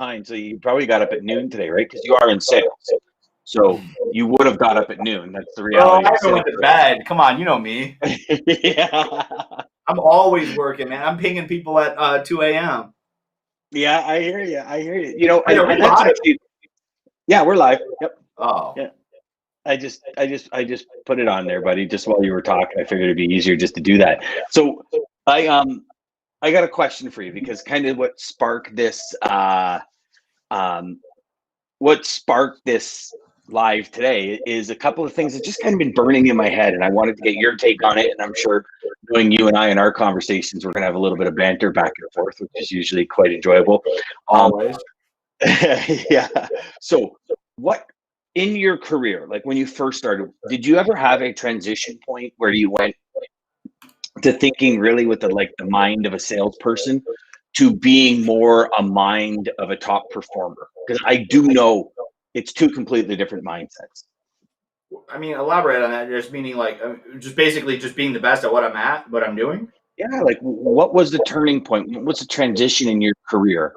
fine. So you probably got up at noon today, right? Because you are in sales. So you would have got up at noon. That's the reality. I haven't went to bed. Come on, you know me. Yeah. I'm always working, man. I'm pinging people at 2 a.m. Yeah, I hear you. I hear you. You know, Hey, are we and that's live? actually, yeah, we're live. Yep. Oh, Yeah. I just put it on there, buddy. Just while you were talking, I figured it'd be easier just to do that. So I got a question for you because kind of what sparked this live today is a couple of things that just kind of been burning in my head, and I wanted to get your take on it. And I'm sure, knowing you and I in our conversations, we're gonna have a little bit of banter back and forth, which is usually quite enjoyable. always. Yeah. So, what in your career, like when you first started, did you ever have a transition point where you went to thinking really with the mind of a salesperson to being more a mind of a top performer? Because I do know it's two completely different mindsets. I mean, elaborate on that. Just meaning like, just basically just being the best at what I'm at, what I'm doing. Yeah, like what was the turning point? What's the transition in your career?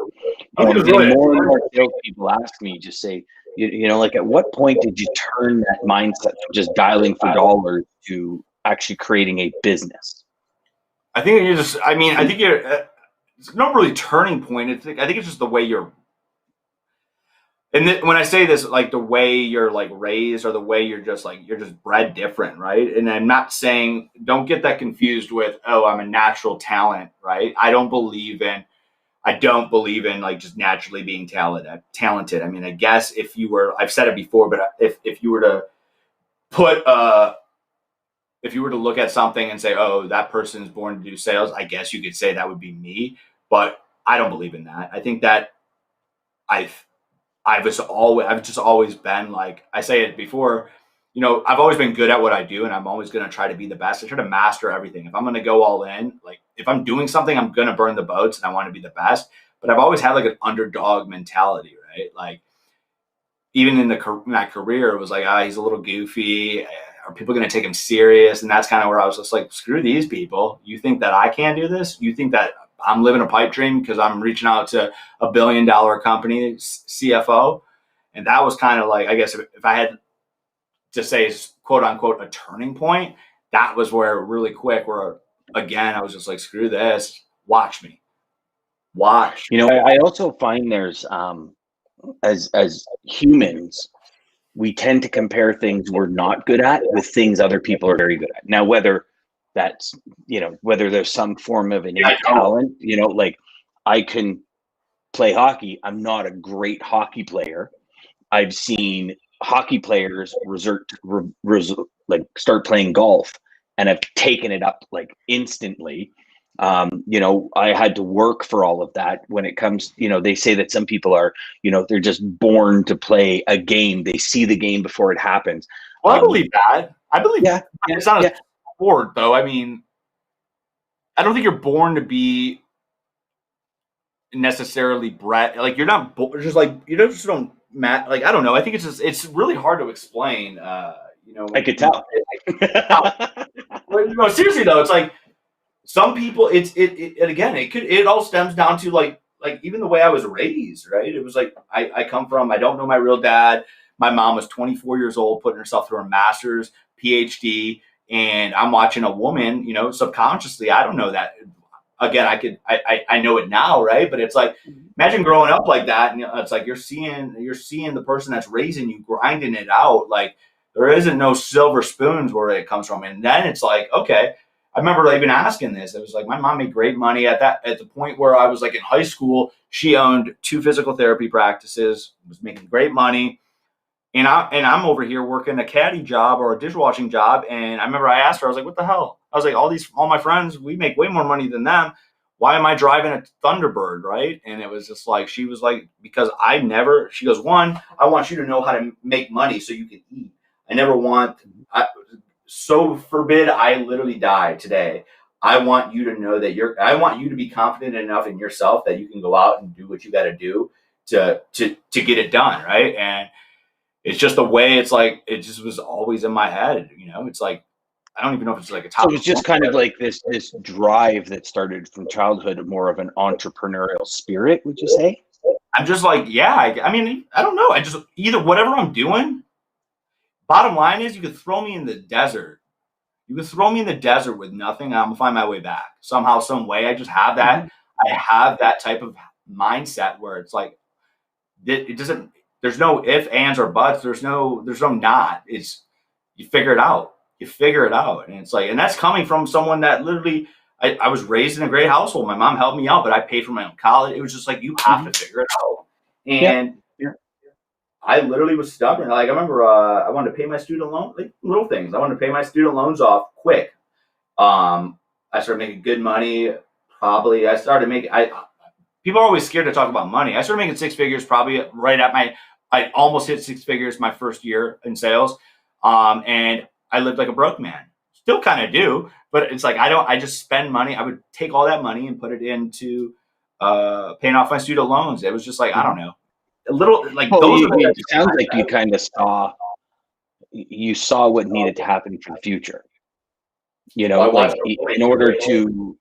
I think it was And really more and more salespeople ask me, just say, like at what point did you turn that mindset from just dialing for dollars to actually creating a business? I think you're just. I mean, I think you're. It's not really turning point. I think it's just the way you're. And when I say this, like the way you're like raised, or the way you're just bred different, right? And I'm not saying, don't get that confused with, oh, I'm a natural talent, right? I don't believe in like just naturally being talented. I mean, I guess if you were, I've said it before, but if you were to put if you were to look at something and say, oh, that person is born to do sales, I guess you could say that would be me. But I don't believe in that. I think that I've I've just always been like, I say it before, I've always been good at what I do, and I'm always going to try to be the best. I try to master everything. If I'm going to go all in, like if I'm doing something, I'm going to burn the boats and I want to be the best. But I've always had like an underdog mentality, right? Like even in my career, it was like, he's a little goofy. Are people going to take him serious? And that's kind of where I was just like, screw these people. You think that I can't do this? You think that I'm living a pipe dream because I'm reaching out to a $1 billion company CFO? And that was kind of like, I guess if I had to say, quote unquote, a turning point, that was where really quick, where again, I was just like, screw this. Watch me. Watch. I also find there's as humans, we tend to compare things we're not good at with things other people are very good at. Now, whether that's, whether there's some form of innate talent, like I can play hockey. I'm not a great hockey player. I've seen hockey players start playing golf and have taken it up like instantly. I had to work for all of that. When it comes, they say that some people are, they're just born to play a game. They see the game before it happens. Well, I believe that. I believe it's not a sport, though. I mean, I don't think you're born to be necessarily bred. Like you're not just like, just don't match. Like, I don't know. I think it's really hard to explain. I could tell. No, seriously though, it's like some people. And again, it all stems down to like even the way I was raised. Right? It was like I come from. I don't know my real dad. My mom was 24 years old, putting herself through a master's, PhD, and I'm watching a woman. Subconsciously, I don't know that. Again, I know it now, right? But it's like, imagine growing up like that, and it's like you're seeing the person that's raising you grinding it out. Like there isn't no silver spoons where it comes from, and then it's like, okay. I remember even asking this. It was like my mom made great money at the point where I was like in high school. She owned 2 physical therapy practices, was making great money. And I'm over here working a caddy job or a dishwashing job. And I remember I asked her, I was like, what the hell? I was like, all my friends, we make way more money than them. Why am I driving a Thunderbird, right? And it was just like, she was like, because she goes, one, I want you to know how to make money so you can eat. So forbid I literally die today. I want you to know that I want you to be confident enough in yourself that you can go out and do what you got to do to get it done, right? And it's just the way it's like, it just was always in my head, it's like, I don't even know if it's like a top. So it was just kind of like this drive that started from childhood, more of an entrepreneurial spirit, would you say? I'm just like, yeah, I mean, I don't know. I just, either whatever I'm doing, bottom line is you could throw me in the desert. You could throw me in the desert with nothing, and I'm gonna find my way back. Somehow, some way. I just have that. I have that type of mindset where it's like, it doesn't, there's no if, ands, or buts. There's no not. It's, you figure it out. You figure it out. And it's like, and that's coming from someone that literally, I was raised in a great household. My mom helped me out, but I paid for my own college. It was just like, you have to figure it out. And I literally was stubborn. Like, I remember I wanted to pay my student loan, like little things. I wanted to pay my student loans off quick. I started making good money. Probably I started making, people are always scared to talk about money. I started making six figures probably right at I almost hit six figures my first year in sales. And I lived like a broke man. Still kind of do, but it's like, I just spend money. I would take all that money and put it into paying off my student loans. It was just like, I don't know. A little like, those are it sounds like you kind of saw what needed to happen for the future. You know, like in order to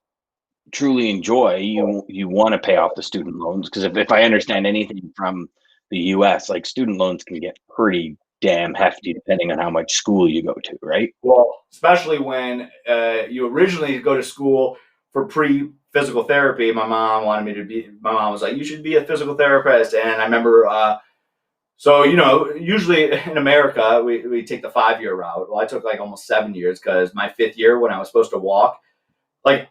truly enjoy, you want to pay off the student loans, because if I understand anything from the US, like student loans can get pretty damn hefty depending on how much school you go to, right? Well, especially when you originally go to school for physical therapy. My mom was like, you should be a physical therapist. And I remember, so, usually in America, we take the 5-year route. Well, I took like almost 7 years, because my 5th year, when I was supposed to walk, like,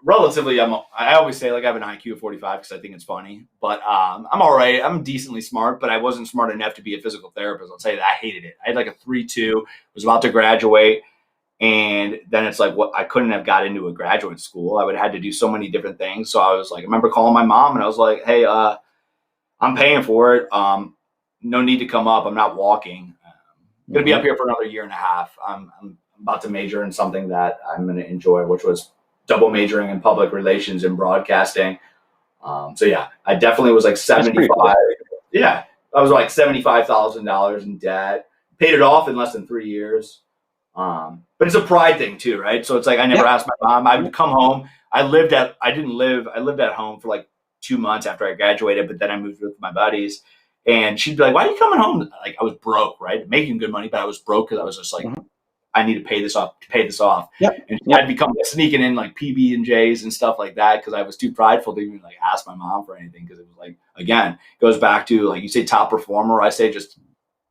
relatively, I always say like I have an IQ of 45 because I think it's funny, but I'm all right. I'm decently smart, but I wasn't smart enough to be a physical therapist. I'll say that. I hated it. I had like a 3.2, was about to graduate. And then it's like, I couldn't have got into a graduate school. I would have had to do so many different things. So I was like, I remember calling my mom and I was like, hey, I'm paying for it. No need to come up. I'm not walking. I'm going to be up here for another year and a half. I'm about to major in something that I'm going to enjoy, which was double majoring in public relations and broadcasting. So yeah, I definitely was like 75. Cool. Yeah. I was like $75,000 in debt, paid it off in less than 3 years. But it's a pride thing too, right? So it's like, I never asked my mom. I would come home. I lived at home for like 2 months after I graduated, but then I moved with my buddies, and she'd be like, why are you coming home? Like, I was broke, right? Making good money, but I was broke because I was just like, I need to pay this off. Yep. And I'd become sneaking in like PB&Js and stuff like that, because I was too prideful to even like ask my mom for anything, because it was like, again, it goes back to like, you say top performer, I say just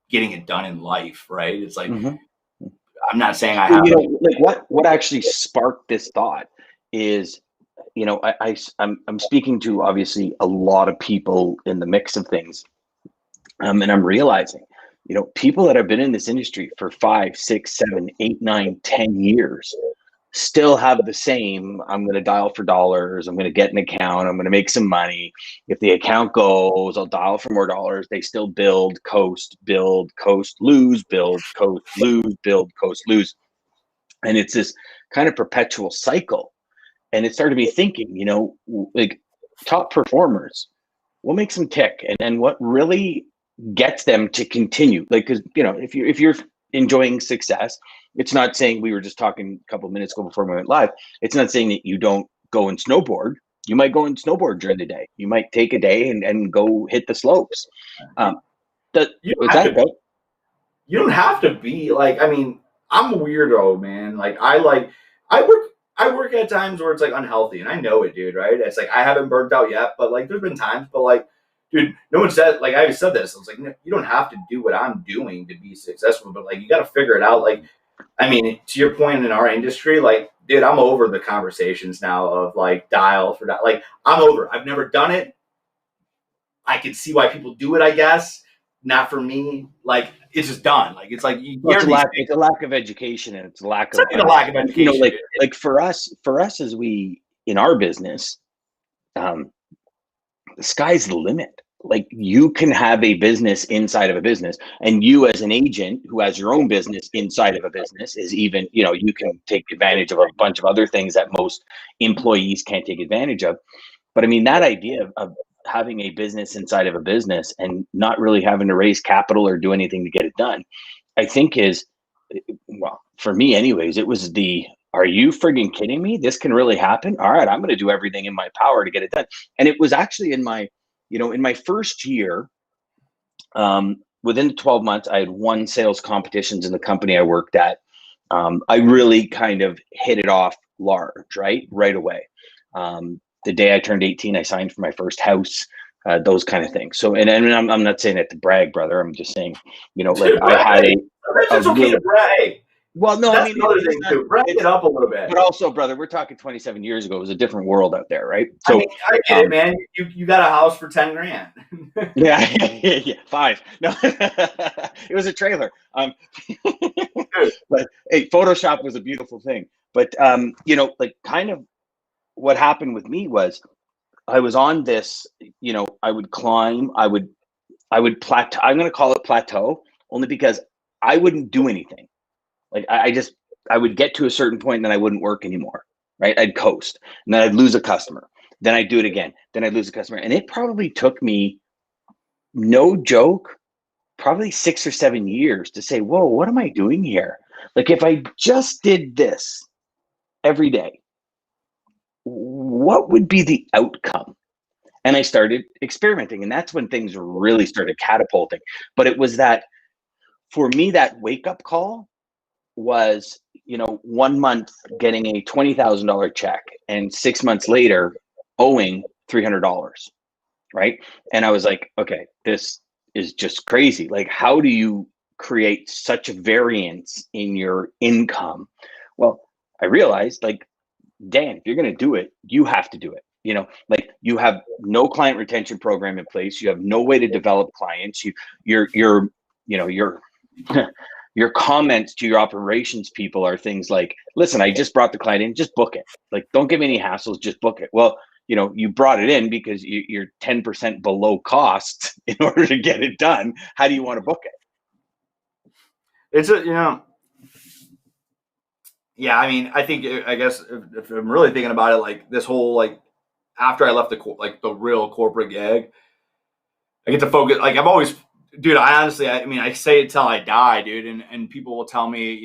getting it done in life, right? It's like, I'm not saying I have. Like what actually sparked this thought is, I'm speaking to obviously a lot of people in the mix of things, and I'm realizing, people that have been in this industry for 5, 6, 7, 8, 9, 10 years still have the same, I'm going to dial for dollars, I'm going to get an account, I'm going to make some money. If the account goes, I'll dial for more dollars. They still build, coast, lose, build, coast, lose, build, coast, lose. And it's this kind of perpetual cycle. And it started me thinking, like top performers, what makes them tick? And what really gets them to continue? Like, because, if you're enjoying success, it's not saying, we were just talking a couple of minutes ago before we went live, it's not saying that you don't go and snowboard. You might go and snowboard during the day. You might take a day and go hit the slopes. You don't have to be like, I mean, I'm a weirdo, man. Like, I work at times where it's like unhealthy, and I know it, dude, right? It's like, I haven't burnt out yet, but like, there's been times, but like, dude, no one said, like, I always said this. I was like, you don't have to do what I'm doing to be successful, but like, you got to figure it out. Like, I mean, to your point, in our industry, like, dude, I'm over the conversations now of like dial for that. Like, I'm over. I've never done it. I can see why people do it, I guess. Not for me. Like, it's just done. Like, it's like, it's a lack of education, and it's a lack of education. Like for us as we, in our business, the sky's the limit. Like, you can have a business inside of a business, and you as an agent who has your own business inside of a business is even, you can take advantage of a bunch of other things that most employees can't take advantage of. But I mean, that idea of having a business inside of a business and not really having to raise capital or do anything to get it done, I think is, well, for me anyways, it was are you friggin' kidding me? This can really happen? All right, I'm going to do everything in my power to get it done. And it was actually in my in my first year, within 12 months, I had won sales competitions in the company I worked at. I really kind of hit it off large, right away. The day I turned 18, I signed for my first house, those kind of things. So, and I'm not saying it to brag, brother. I'm just saying, like I had it's okay really, to brag. well, no, That's I mean, another thing too. Brag it up a little bit. But also, brother, we're talking 27 years ago. It was a different world out there, right? I So mean, I get it, man. You got a house for 10 grand. yeah, 5. No, it was a trailer. But hey, Photoshop was a beautiful thing. But like kind of what happened with me was I was on this. I would climb. I would plateau. I'm going to call it plateau only because I wouldn't do anything. Like I would get to a certain point and then I wouldn't work anymore, right? I'd coast and then I'd lose a customer. Then I'd do it again. Then I'd lose a customer. And it probably took me, no joke, probably 6 or 7 years to say, whoa, what am I doing here? Like if I just did this every day, what would be the outcome? And I started experimenting. And that's when things really started catapulting. But it was that, for me, that wake up call was, 1 month getting a $20,000 check and 6 months later owing $300, right? And I was like, okay, this is just crazy. Like, how do you create such a variance in your income? Well, I realized, like, Dan, if you're going to do it, you have to do it. Like you have no client retention program in place. You have no way to develop clients. Your your comments to your operations people are things like, listen, I just brought the client in, just book it. Like, don't give me any hassles, just book it. Well, you brought it in because you're 10% below cost in order to get it done. How do you want to book it? It's yeah, I mean, I guess if I'm really thinking about it, like this whole, like, after I left the real corporate gig, I get to focus. Like I've always, dude. I mean, I say it till I die, dude. And people will tell me,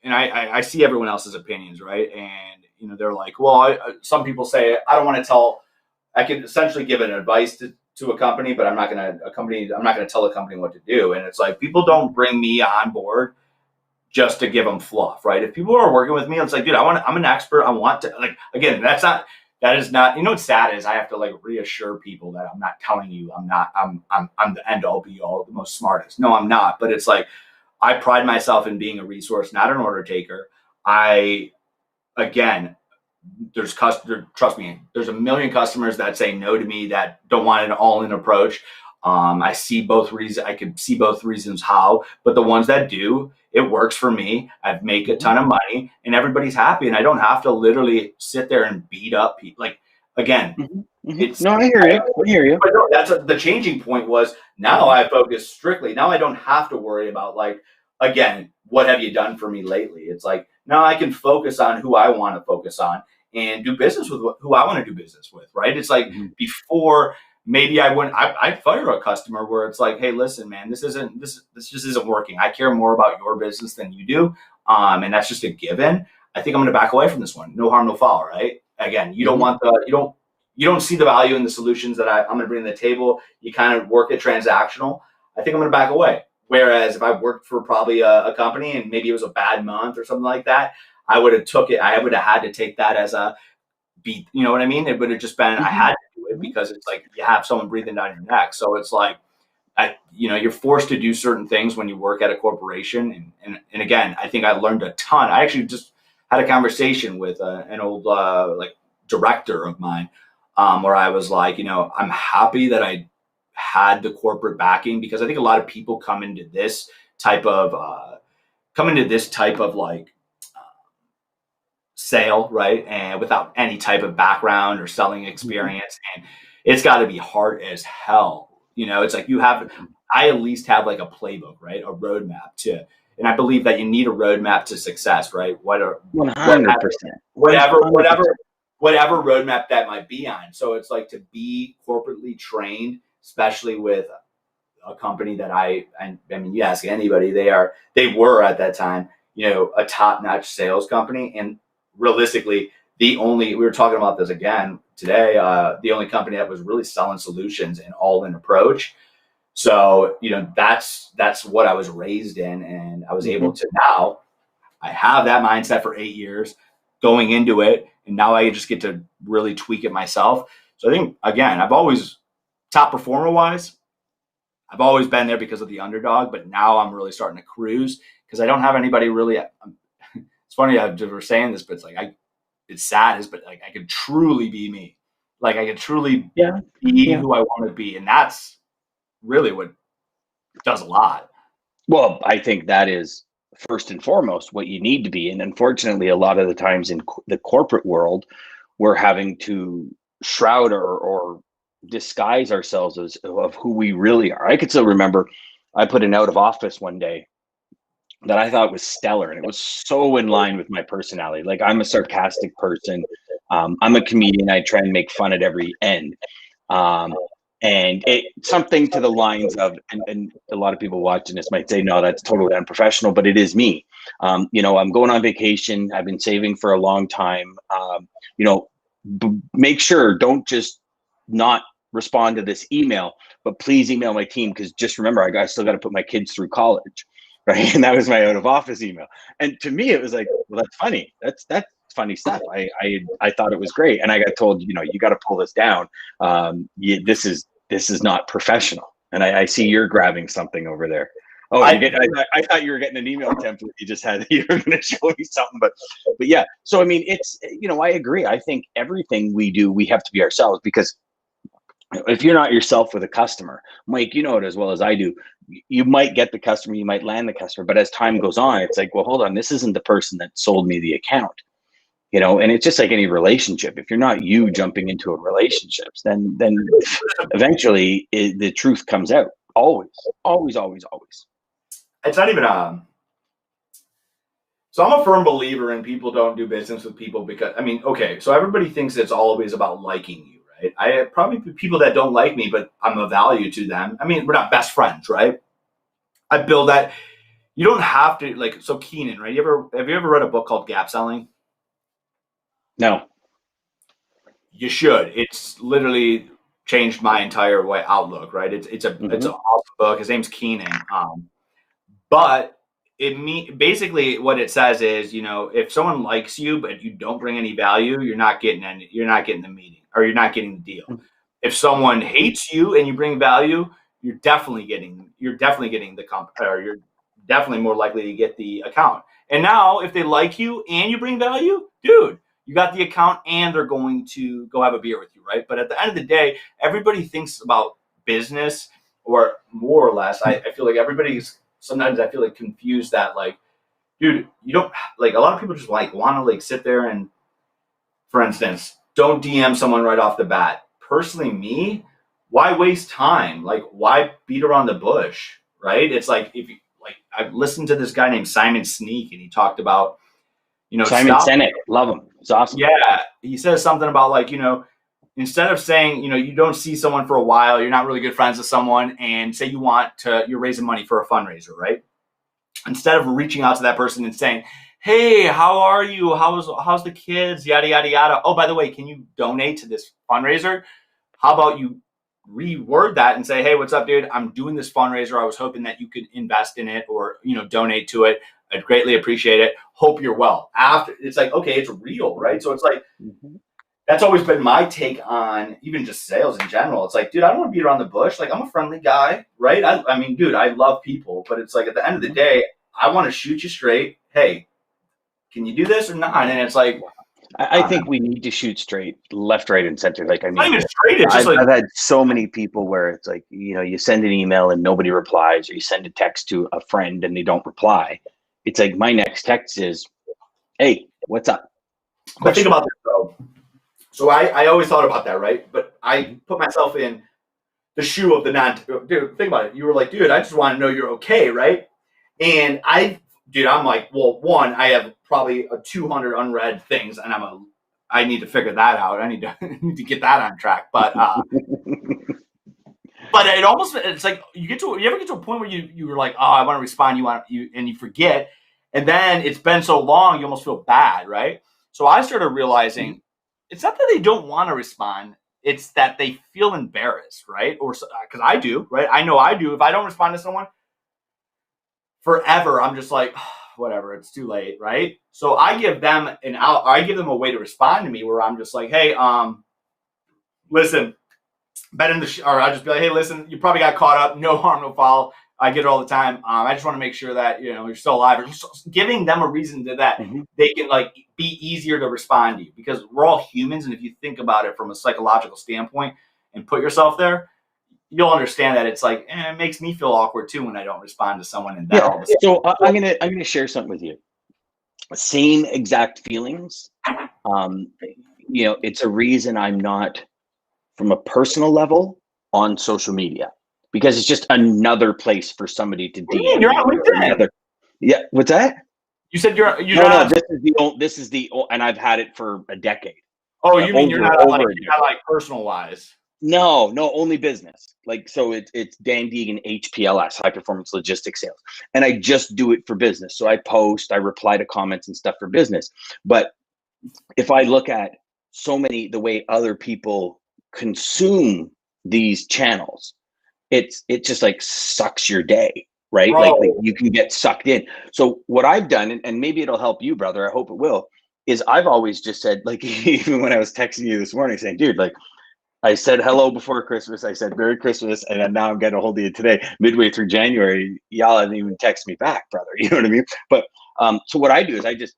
and I see everyone else's opinions, right? And they're like, well, some people say I don't want to tell. I can essentially give an advice to a company, but I'm not gonna tell a company what to do. And it's like, people don't bring me on board just to give them fluff, right? If people are working with me, it's like, dude, I'm an expert. I want to, like, again, that is not, what's sad is I have to, like, reassure people that I'm not telling you I'm the end all be all, the most smartest. No, I'm not. But it's like, I pride myself in being a resource, not an order taker. Again, trust me, there's a million customers that say no to me, that don't want an all-in approach. I see both reasons. I can see both reasons how, but the ones that do, it works for me. I make a ton of money and everybody's happy, and I don't have to literally sit there and beat up people. Like, again, it's no, I hear you. But no, that's the changing point was, now I focus strictly. Now I don't have to worry about, like, again, what have you done for me lately? It's like, now I can focus on who I want to focus on and do business with who I want to do business with, right? It's like, before, maybe I'd fire a customer where it's like, hey, listen, man, this just isn't working. I care more about your business than you do. And that's just a given. I think I'm going to back away from this one. No harm, no foul, right? Again, you don't want you don't see the value in the solutions that I'm going to bring to the table. You kind of work it transactional. I think I'm going to back away. Whereas if I worked for probably a company and maybe it was a bad month or something like that, I would have took it. I would have had to take that as a beat. You know what I mean? It would have just been, I had to do it, because it's like you have someone breathing down your neck. So it's like, you're forced to do certain things when you work at a corporation. And again, I think I learned a ton. I actually just had a conversation with an old like director of mine, where I was like, I'm happy that I had the corporate backing, because I think a lot of people come into this type of like sale, right, and without any type of background or selling experience, and it's got to be hard as hell. It's like, I at least have like a playbook, right, a roadmap and I believe that you need a roadmap to success, right? 100%. Whatever roadmap that might be on. So it's like, to be corporately trained, especially with a company that I mean, you ask anybody, they were at that time, a top-notch sales company. And realistically, we were talking about this again, today, the only company that was really selling solutions and all-in approach. So, that's what I was raised in, and I was able to now. I have that mindset for 8 years going into it, and now I just get to really tweak it myself. So I think, again, I've always, top performer wise, I've always been there because of the underdog, but now I'm really starting to cruise because I don't have anybody really. It's funny we're saying this, but it's sad, but like I could truly be me. Like I could truly be who I want to be, and that's really what does a lot. Well, I think that is first and foremost what you need to be. And unfortunately, a lot of the times in the corporate world, we're having to shroud or disguise ourselves as of who we really are. I could still remember I put an out of office one day that I thought was stellar, and it was so in line with my personality. Like, I'm a sarcastic person. I'm a comedian. I try and make fun at every end. And it something to the lines of, and a lot of people watching this might say, no, that's totally unprofessional, but it is me. I'm going on vacation. I've been saving for a long time. Make sure, don't just not respond to this email, but please email my team, because just remember, I still got to put my kids through college, right? And that was my out of office email. And to me, it was like, well, that's funny. That's funny stuff. I thought it was great, and I got told, you got to pull this down. This is not professional. And I see you're grabbing something over there. Oh, I thought you were getting an email template. You just had, you were going to show me something, but yeah. So, I mean, it's, I agree. I think everything we do, we have to be ourselves, because if you're not yourself with a customer, Mike, you know it as well as I do, you might get the customer, you might land the customer, but as time goes on, it's like, well, hold on, this isn't the person that sold me the account. And it's just like any relationship. If you're not you jumping into a relationship, then eventually the truth comes out. Always. It's not even so I'm a firm believer in people don't do business with people because, so everybody thinks it's always about liking you, right? I have probably people that don't like me, but I'm a value to them. We're not best friends, right? I build that. You don't have to, so Keenan, right? Have you ever read a book called Gap Selling? No. You should. It's literally changed my entire outlook, right? It's an awesome book. His name's Keenan. But basically what it says is, if someone likes you but you don't bring any value, you're not getting the meeting, or you're not getting the deal. If someone hates you and you bring value, you're definitely getting the comp, or you're definitely more likely to get the account. And now if they like you and you bring value, dude, you got the account and they're going to go have a beer with you, right? But at the end of the day, everybody thinks about business, or more or less, I feel like sometimes I feel like confused that, dude, you don't, a lot of people just want to sit there and, for instance, don't DM someone right off the bat. Personally, me, why waste time? Why beat around the bush, right? It's like, if you, I've listened to this guy named Simon Sinek, and he talked about, Simon Sinek, love him. It's awesome. Yeah, he says something about instead of saying, you don't see someone for a while, you're not really good friends with someone, and say you're raising money for a fundraiser, right? Instead of reaching out to that person and saying, hey, how are you? How's the kids? Yada, yada, yada. Oh, by the way, can you donate to this fundraiser? How about you reword that and say, hey, what's up, dude? I'm doing this fundraiser. I was hoping that you could invest in it, or, donate to it. I'd greatly appreciate it. Hope you're well. After, it's like, okay, it's real, right? So it's like, that's always been my take on even just sales in general. It's like, dude, I don't want to beat around the bush. I'm a friendly guy, right? Dude, I love people, but it's like, at the end of the day, I want to shoot you straight. Hey, can you do this or not? And it's like, I think we need to shoot straight, left, right, and center. Not even straight. It's just I've had so many people where it's like, you send an email and nobody replies, or you send a text to a friend and they don't reply. It's like, my next text is, hey, what's up? But think about this, though. So I always thought about that, right? But I put myself in the shoe of the dude, think about it. You were like, dude, I just want to know you're okay, right? And I'm like, well, one, I have probably 200 unread things, and I need to figure that out. I need to get that on track. But but it's like you ever get to a point where you were like, oh, I want to respond, and you forget, and then it's been so long, you almost feel bad, right? So I started realizing it's not that they don't want to respond. It's that they feel embarrassed, right? Or because I do, right? I know I do. If I don't respond to someone forever, I'm just like, whatever, it's too late, right? So I give them an out. I give them a way to respond to me where I'm just like, hey, listen, bet in the or I'll just be like, hey, listen, you probably got caught up. No harm, no foul. I get it all the time. I just want to make sure that you're still alive. Or just giving them a reason to that they can like be easier to respond to you, because we're all humans, and if you think about it from a psychological standpoint and put yourself there, you'll understand that it's like it makes me feel awkward too when I don't respond to someone, and then all of a sudden. So I'm gonna share something with you. Same exact feelings. It's a reason I'm not, from a personal level, on social media, because it's just another place for somebody to DM. You're on LinkedIn. Yeah, what's that? You said you're no. not. This is the and I've had it for a decade. Oh, you mean you're not like personal wise? No, only business. Like, so it's Dan Deigan, HPLS, High Performance Logistics Sales, and I just do it for business. So I post, I reply to comments and stuff for business. But if I look at the way other people consume these channels, it just like sucks your day, right? Like you can get sucked in. So what I've done, and maybe it'll help you, brother, I hope it will, is I've always just said, like, even when I was texting you this morning saying, dude, like, I said hello before Christmas, I said Merry Christmas, and then now I'm getting a hold of you today, midway through January, y'all haven't even texted me back, brother. You know what I mean? But so what I do is I just,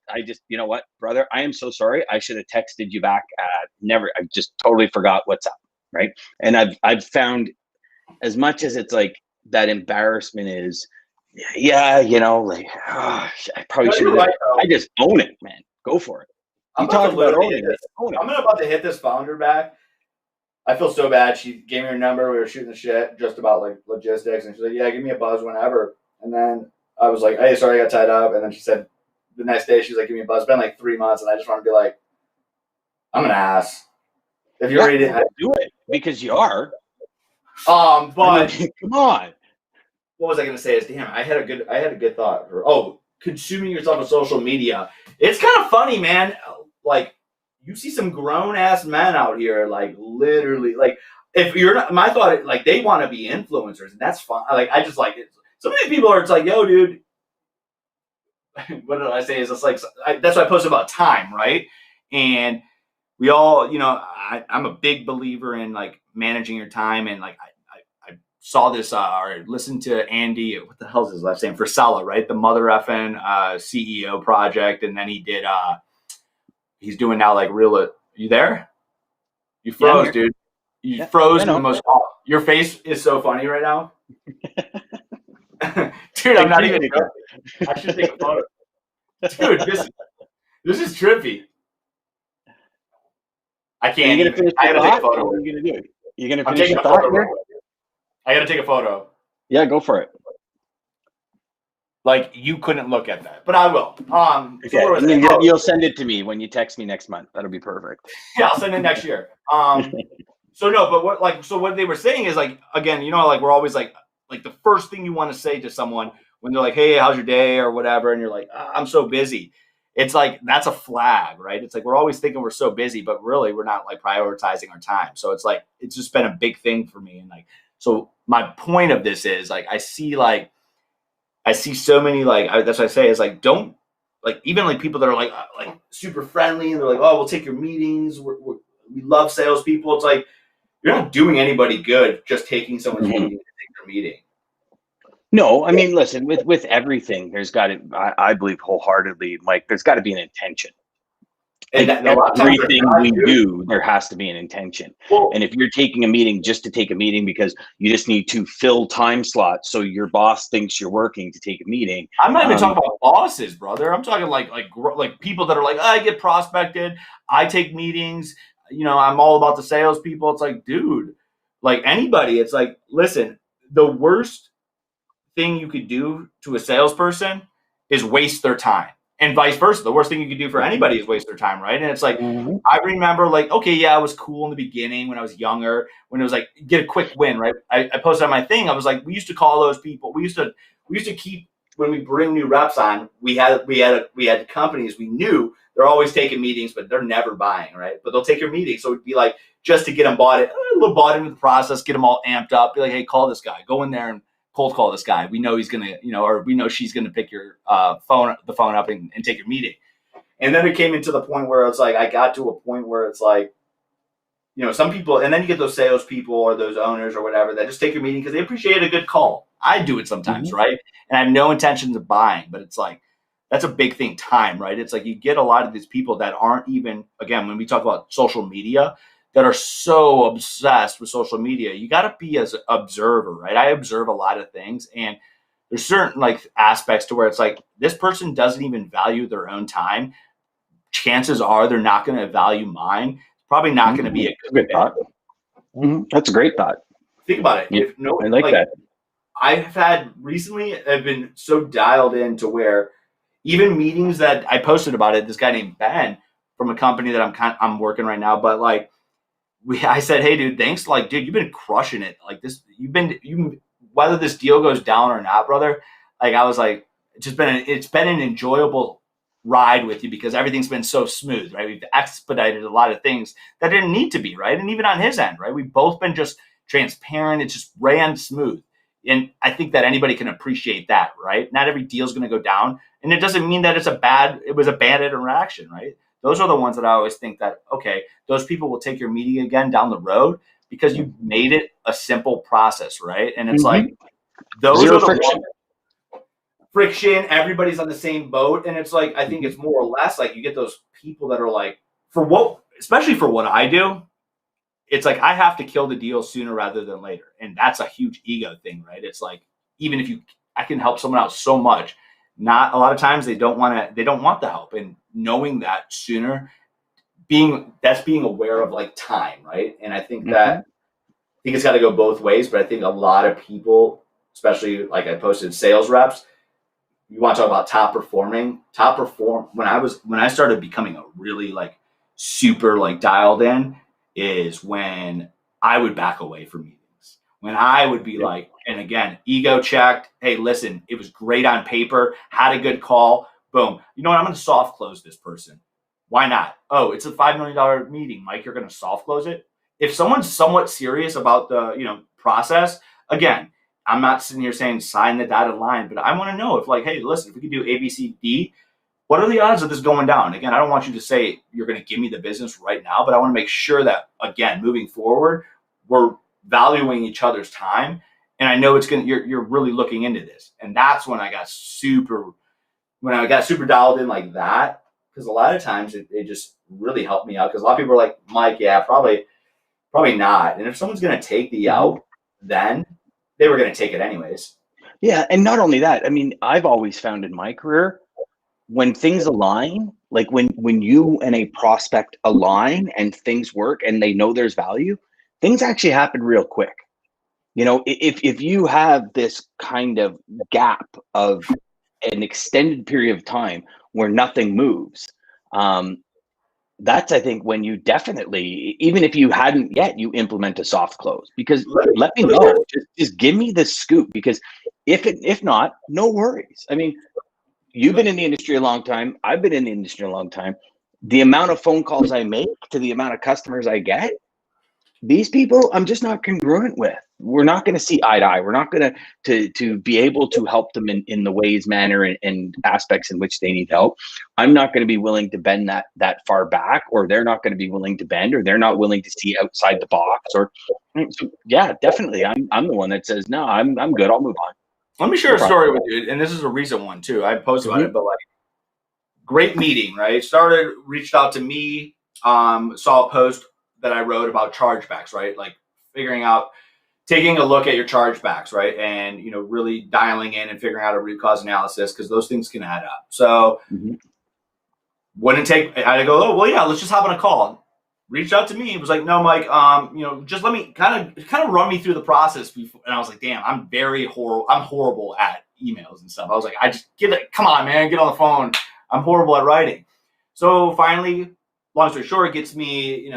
you know what, brother, I am so sorry. I should have texted you back. I just totally forgot what's up, right? And I've found, as much as it's like that embarrassment is, like, I probably should have. Right, I just own it, man. Go for it. I'm about to hit this founder back. I feel so bad. She gave me her number. We were shooting the shit just about like logistics, and she's like, "Yeah, give me a buzz whenever." And then I was like, "Hey, sorry, I got tied up." And then she said the next day, she's like, "Give me a buzz." It's been like 3 months, and I just want to be like, "I'm an ass." If you're ready to do it, because you are. But come on. What was I going to say? Is damn, I had a good thought. Consuming yourself on social media. It's kind of funny, man. Like, you see some grown ass men out here, like literally, like if you're not, my thought, like they want to be influencers, and that's fine. Like I just like it. Some of these people are, it's like, yo, dude. What did I say? Is it's like that's why I posted about time, right? And we all, I'm a big believer in like managing your time, and like I saw this or listened to Andy. What the hell is his last name? Frisella, right? The mother effing CEO project, and then he did. He's doing now like real. You there? You froze, dude. You froze in the most. Your face is so funny right now. Dude, I'm not even joking. I should take a photo. Dude, this is trippy. I can't. I gotta take a photo. What are you gonna do? You're gonna finish the thought here? I gotta take a photo. Yeah, go for it. Like, you couldn't look at that, but I will. Okay. You'll send it to me when you text me next month. That'll be perfect. Yeah, I'll send it next year. So no, but what they were saying is, like, again, like we're always like the first thing you want to say to someone when they're like, "Hey, how's your day?" or whatever, and you're like, "I'm so busy." It's like, that's a flag, right? It's like we're always thinking we're so busy, but really we're not like prioritizing our time. So it's like, it's just been a big thing for me. And like, so my point of this is like, I see so many, like, that's what I say is like, don't, like, even like people that are like super friendly and they're like, "Oh, we'll take your meetings. We love salespeople." It's like, you're not doing anybody good just taking someone's meeting to take their meeting. No, I mean, listen, with everything, there's got to, I believe wholeheartedly, Mike, there's got to be an intention. And like everything we do, there has to be an intention. Well, and if you're taking a meeting just to take a meeting because you just need to fill time slots so your boss thinks you're working to take a meeting. I'm not even talking about bosses, brother. I'm talking like people that are like, I get prospected, I take meetings, I'm all about the salespeople. It's like, dude, like anybody, it's like, listen, the worst thing you could do to a salesperson is waste their time. And vice versa. The worst thing you could do for anybody is waste their time, right? And it's like, I remember like, okay, yeah, I was cool in the beginning when I was younger, when it was like, get a quick win, right? I posted on my thing. I was like, we used to call those people. We used to keep when we bring new reps on, we had companies we knew they're always taking meetings, but they're never buying, right? But they'll take your meeting. So it'd be like, just to get them bought into the process, get them all amped up, be like, hey, call this guy, go in there and cold call this guy. We know he's going to, or we know she's going to pick your the phone up and take your meeting. And then it came into the point where it's like, I got to a point where it's like, some people, and then you get those salespeople or those owners or whatever that just take your meeting because they appreciate a good call. I do it sometimes, right? And I have no intentions of buying, but it's like, that's a big thing, time, right? It's like you get a lot of these people that aren't even, again, when we talk about social media, that are so obsessed with social media. You got to be as an observer, right? I observe a lot of things, and there's certain like aspects to where it's like, this person doesn't even value their own time. Chances are they're not going to value mine. Probably not going to be a good thought. That's a great thought. Think about it. Yeah, I like that. I've been so dialed in to where even meetings that I posted about it, this guy named Ben from a company that I'm working right now, but like I said, hey dude, thanks. Like, dude, you've been crushing it. Like this, whether this deal goes down or not, brother. Like I was like, it's been an enjoyable ride with you because everything's been so smooth, right? We've expedited a lot of things that didn't need to be, right? And even on his end, right? We've both been just transparent. It just ran smooth. And I think that anybody can appreciate that, right? Not every deal is going to go down. And it doesn't mean that it was a bad interaction, right? Those are the ones that I always think that, okay, those people will take your meeting again down the road because you made it a simple process, right? And it's like, those Zero are the friction. Friction, everybody's on the same boat. And it's like, I think it's more or less like you get those people that are like, especially for what I do, it's like I have to kill the deal sooner rather than later. And that's a huge ego thing, right? It's like, even if I can help someone out so much, not a lot of times they don't want the help. And knowing that sooner, being aware of like time, right? And I think it's got to go both ways. But I think a lot of people, especially like I posted sales reps, you want to talk about top perform when I started becoming a really like super like dialed in is when I would back away from meetings, when I would be like, and again, ego checked. Hey, listen, it was great on paper, had a good call, boom. You know what? I'm going to soft close this person. Why not? Oh, it's a $5 million meeting, Mike. You're going to soft close it. If someone's somewhat serious about the process, again, I'm not sitting here saying sign the dotted line, but I want to know if like, hey, listen, if we could do A, B, C, D, what are the odds of this going down? Again, I don't want you to say you're going to give me the business right now, but I want to make sure that, again, moving forward, we're valuing each other's time. And I know you're really looking into this. And that's when I got super dialed in like that, because a lot of times it just really helped me out. Because a lot of people are like, Mike, yeah, probably not. And if someone's going to take the out, then they were going to take it anyways. Yeah. And not only that, I mean, I've always found in my career, when things align, like when you and a prospect align and things work and they know there's value, things actually happen real quick. If you have this kind of gap of an extended period of time where nothing moves, that's, I think, when you definitely, even if you hadn't yet, you implement a soft close, because let me know, just give me the scoop, because if not, no worries. I mean, you've been in the industry a long time. I've been in the industry a long time. The amount of phone calls I make to the amount of customers I get, these people, I'm just not congruent with. We're not going to see eye to eye. We're not going to be able to help them in the ways, manner, and aspects in which they need help. I'm not going to be willing to bend that far back, or they're not going to be willing to bend, or they're not willing to see outside the box. Or yeah, definitely, I'm the one that says no. I'm good. I'll move on. Let me share a story with you, and this is a recent one too. I posted about it, but like, great meeting, right? Reached out to me, saw a post that I wrote about chargebacks, right? Like taking a look at your chargebacks, right? And, really dialing in and figuring out a root cause analysis, because those things can add up. So I go, oh, well, yeah, let's just hop on a call. Reached out to me. It was like, no, Mike, just let me kind of run me through the process before. And I was like, damn, I'm horrible at emails and stuff. I was like, come on, man, get on the phone. I'm horrible at writing. So finally, long story short, it gets me,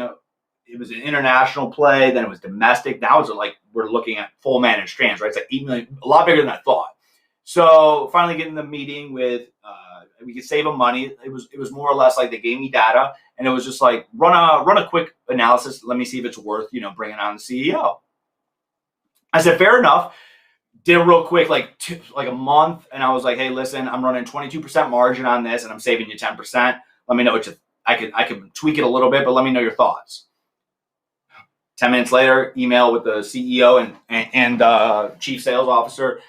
it was an international play, then it was domestic. Now it's like we're looking at full managed strands, right? It's like $8 million, a lot bigger than I thought. So finally getting the meeting with, we could save them money. It was more or less like they gave me data, and it was just like run a quick analysis. Let me see if it's worth bringing on the CEO. I said fair enough. Did it real quick, like a month, and I was like, hey, listen, I'm running 22% margin on this, and I'm saving you 10%. Let me know what I could tweak it a little bit, but let me know your thoughts. 10 minutes later, email with the CEO and chief sales officer.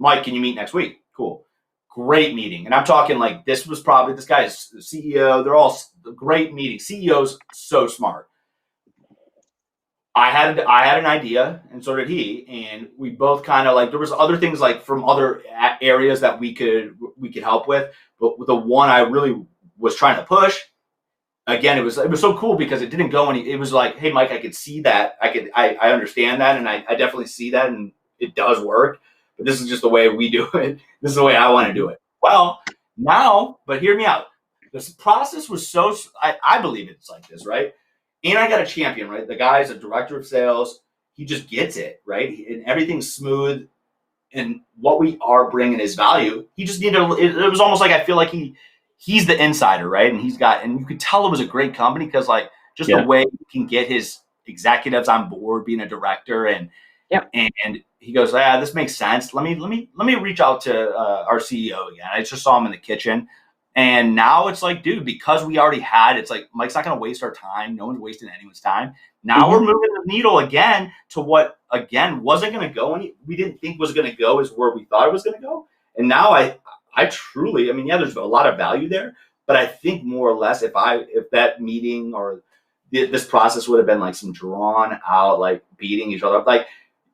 Mike, can you meet next week? Cool. Great meeting. And I'm talking like this guy is the CEO. They're all great meetings. CEO's so smart. I had an idea, and so did he. And we both kind of like, there was other things like from other areas that we could help with. But the one I really was trying to push, again, it was so cool because it didn't go any. It was like, hey, Mike, I could see that. I understand that, and I definitely see that, and it does work. But this is just the way we do it. This is the way I want to do it. Well, now, but hear me out. This process was so. I believe it's like this, right? And I got a champion, right? The guy's a director of sales. He just gets it, right? And everything's smooth. And what we are bringing is value. He just needed. It was almost like I feel like he's the insider, right? And and you could tell it was a great company because like just the way he can get his executives on board, being a director, and he goes, this makes sense. Let me reach out to our CEO again. I just saw him in the kitchen. And now it's like, dude, because we already it's like Mike's not going to waste our time. No one's wasting anyone's time. Now we're moving the needle again to what, again, wasn't going to go. We didn't think was going to go is where we thought it was going to go. And now I truly, there's a lot of value there. But I think more or less if that meeting or this process would have been like some drawn out, like beating each other up, like,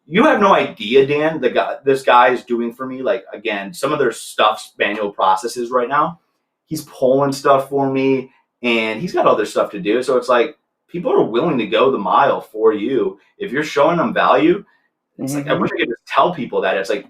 you have no idea, Dan, this guy is doing for me. Like, again, some of their stuff's manual processes right now. He's pulling stuff for me, and he's got other stuff to do. So it's like people are willing to go the mile for you if you're showing them value. It's like I wish I could just tell people that. It's like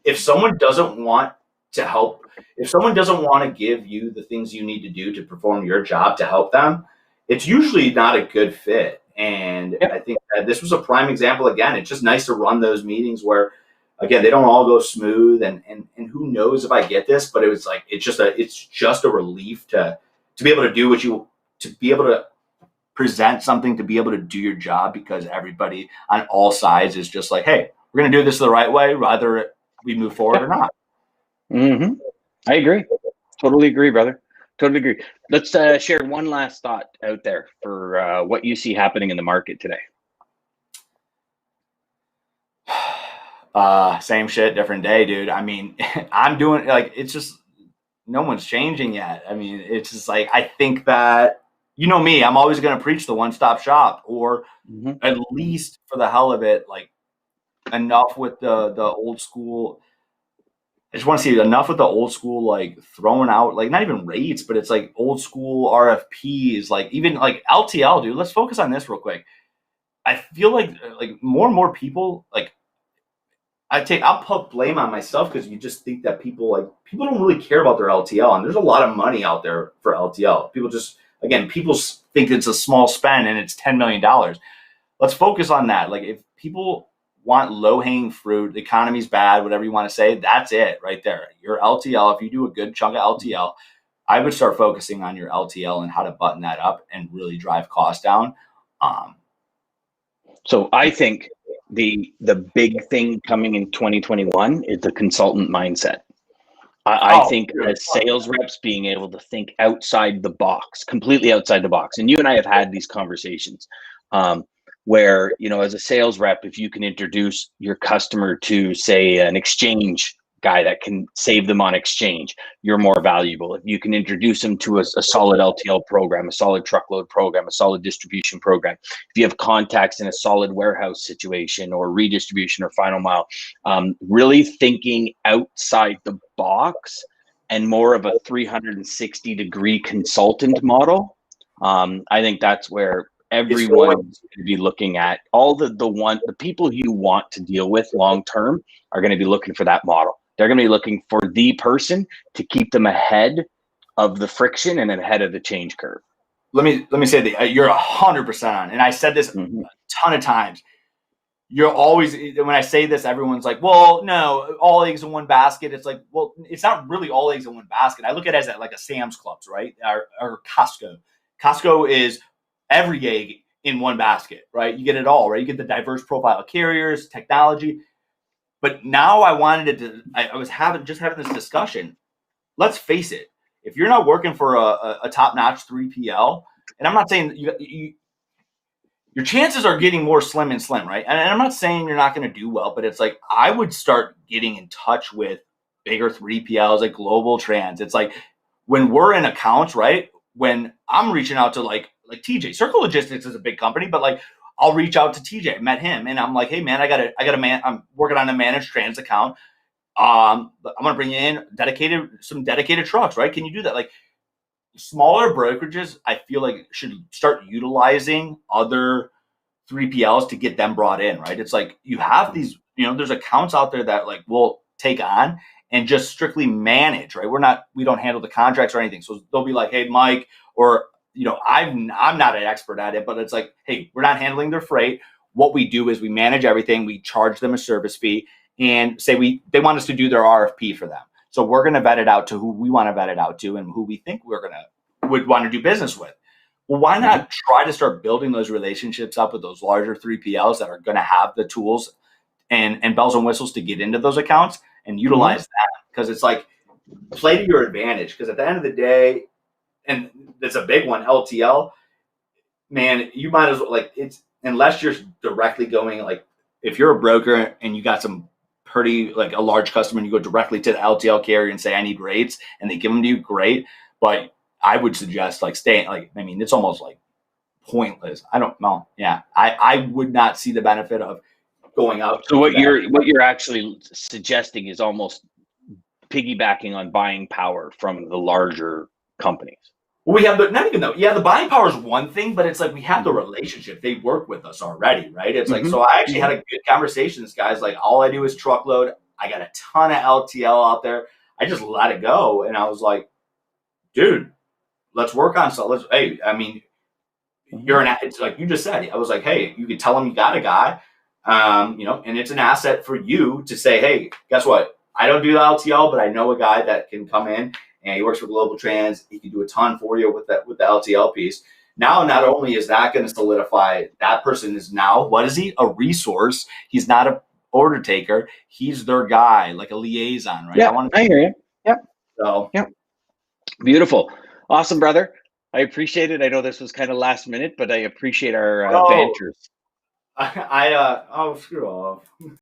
if someone doesn't want to help, if someone doesn't want to give you the things you need to do to perform your job to help them, it's usually not a good fit. And I think that this was a prime example. Again, it's just nice to run those meetings where, again, they don't all go smooth, and who knows if I get this, but it was like it's just a relief to be able to do to be able to present something, to be able to do your job, because everybody on all sides is just like, hey, we're gonna do this the right way, whether we move forward or not. I agree. Totally agree, brother. Totally agree. Let's share one last thought out there for what you see happening in the market today. Same shit, different day, dude. I'm doing like, it's just, no one's changing yet. It's just like, I think that, me, I'm always going to preach the one-stop shop, or at least for the hell of it, like enough with the old school. I just want to see enough with the old school, like throwing out, like not even rates, but it's like old school RFPs, like even like LTL, dude. Let's focus on this real quick. I feel like more and more people, like, I'll put blame on myself because you just think that people don't really care about their LTL, and there's a lot of money out there for LTL. People think it's a small spend and it's $10 million. Let's focus on that. Like, if people want low-hanging fruit, the economy's bad, whatever you want to say, that's it right there. Your LTL, if you do a good chunk of LTL, I would start focusing on your LTL and how to button that up and really drive costs down. So I think the big thing coming in 2021 is the consultant mindset. I think as sales reps, being able to think outside the box, completely outside the box. And you and I have had these conversations where, as a sales rep, if you can introduce your customer to, say, an exchange guy that can save them on exchange, you're more valuable. If you can introduce them to a solid LTL program, a solid truckload program, a solid distribution program, if you have contacts in a solid warehouse situation or redistribution or final mile, really thinking outside the box and more of a 360-degree consultant model. I think that's where everyone's going to be looking at. All the people you want to deal with long term are going to be looking for that model. They're going to be looking for the person to keep them ahead of the friction and ahead of the change curve. Let me say that you're 100% on. And I said this a ton of times. you're always, when I say this, everyone's like, well, no, all eggs in one basket. It's like, well, it's not really all eggs in one basket. I look at it as like a Sam's Clubs, right? Or Costco. Costco is every egg in one basket, right? You get it all, right? You get the diverse profile of carriers, technology. But now I wanted to, I was having this discussion. Let's face it. If you're not working for a top-notch 3PL, and I'm not saying your chances are getting more slim and slim, right? And I'm not saying you're not going to do well, but it's like I would start getting in touch with bigger 3PLs like Global Trans. It's like when we're in accounts, right? When I'm reaching out to like TJ, Circle Logistics is a big company, but like I'll reach out to TJ, met him, and I'm like, hey man, I got a man. I'm working on a managed trans account. I'm gonna bring you in some dedicated trucks, right? Can you do that? Like smaller brokerages, I feel like should start utilizing other 3PLs to get them brought in, right? It's like you have these, there's accounts out there that like will take on and just strictly manage, right? We don't handle the contracts or anything. So they'll be like, hey, Mike, or I'm not an expert at it, but it's like, hey, we're not handling their freight. What we do is we manage everything. We charge them a service fee and say they want us to do their RFP for them. So we're going to vet it out to who we want to vet it out to and who we think would want to do business with. Well, why not try to start building those relationships up with those larger 3PLs that are going to have the tools and bells and whistles to get into those accounts and utilize that? Because it's like play to your advantage. Because at the end of the day, and it's a big one, LTL, man, you might as well unless you're directly going like if you're a broker and you got some pretty like a large customer and you go directly to the LTL carrier and say I need rates and they give them to you, great. But I would suggest like staying it's almost like pointless. I don't know. Yeah. I would not see the benefit of going out. So what you're actually suggesting is almost piggybacking on buying power from the larger companies. Well, we have the buying power is one thing, but it's like we have the relationship. They work with us already, right? It's like, so I actually had a good conversation. This guy's like, all I do is truckload. I got a ton of LTL out there. I just let it go. And I was like, dude, let's work on something. It's like you just said. I was like, hey, you could tell him you got a guy, and it's an asset for you to say, hey, guess what? I don't do the LTL, but I know a guy that can come in and he works for Global Trans. He can do a ton for you with the LTL piece. Now, not only is that going to solidify that person is now, what is he? A resource. He's not an order taker. He's their guy, like a liaison, right? Yeah, I hear you. Yep. So, yep. Beautiful. Awesome, brother. I appreciate it. I know this was kind of last minute, but I appreciate our banters. Screw off.